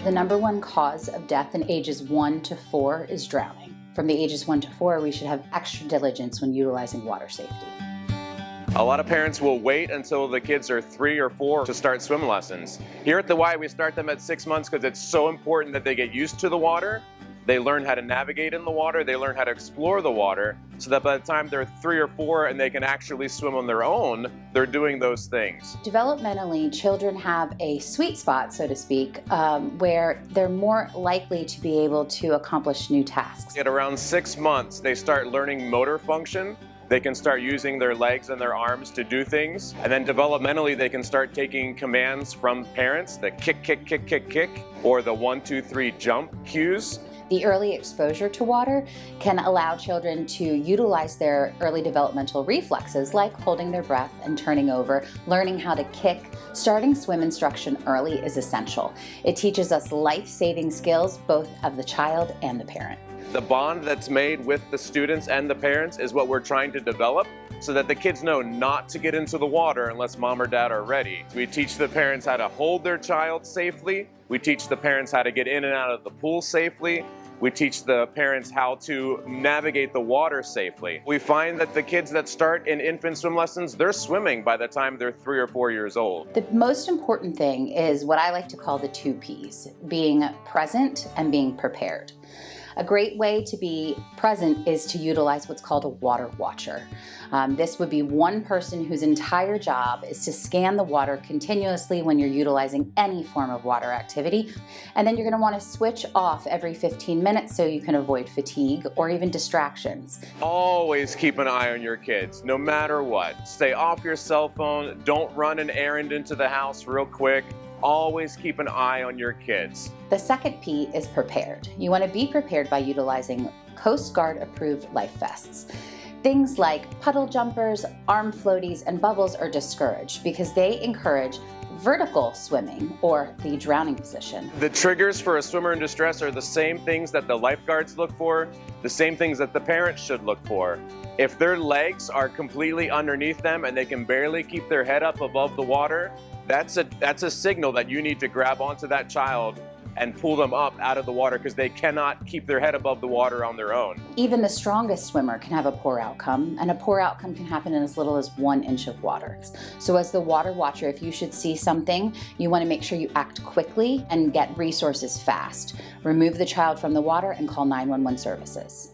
The number one cause of death in ages 1 to 4 is drowning. From the ages 1 to 4, we should have extra diligence when utilizing water safety. A lot of parents will wait until the kids are 3 or 4 to start swim lessons. Here at the Y, we start them at 6 months because it's so important that they get used to the water. They learn how to navigate in the water, they learn how to explore the water, so that by the time they're 3 or 4 and they can actually swim on their own, they're doing those things. Developmentally, children have a sweet spot, so to speak, where they're more likely to be able to accomplish new tasks. At around 6 months, they start learning motor function. They can start using their legs and their arms to do things. And then developmentally, they can start taking commands from parents, the kick, kick, kick, kick, kick, or the 1, 2, 3 jump cues. The early exposure to water can allow children to utilize their early developmental reflexes like holding their breath and turning over, learning how to kick. Starting swim instruction early is essential. It teaches us life-saving skills both of the child and the parent. The bond that's made with the students and the parents is what we're trying to develop so that the kids know not to get into the water unless mom or dad are ready. We teach the parents how to hold their child safely. We teach the parents how to get in and out of the pool safely. We teach the parents how to navigate the water safely. We find that the kids that start in infant swim lessons, they're swimming by the time they're 3 or 4 years old. The most important thing is what I like to call the 2 Ps, being present and being prepared. A great way to be present is to utilize what's called a water watcher. This would be one person whose entire job is to scan the water continuously when you're utilizing any form of water activity. And then you're going to want to switch off every 15 minutes so you can avoid fatigue or even distractions. Always keep an eye on your kids, no matter what. Stay off your cell phone. Don't run an errand into the house real quick. Always keep an eye on your kids. The second P is prepared. You want to be prepared by utilizing Coast Guard approved life vests. Things like puddle jumpers, arm floaties, and bubbles are discouraged because they encourage vertical swimming or the drowning position. The triggers for a swimmer in distress are the same things that the lifeguards look for, the same things that the parents should look for. If their legs are completely underneath them and they can barely keep their head up above the water, that's a signal that you need to grab onto that child and pull them up out of the water because they cannot keep their head above the water on their own. Even the strongest swimmer can have a poor outcome, and a poor outcome can happen in as little as 1 inch of water. So as the water watcher, if you should see something, you want to make sure you act quickly and get resources fast. Remove the child from the water and call 911 services.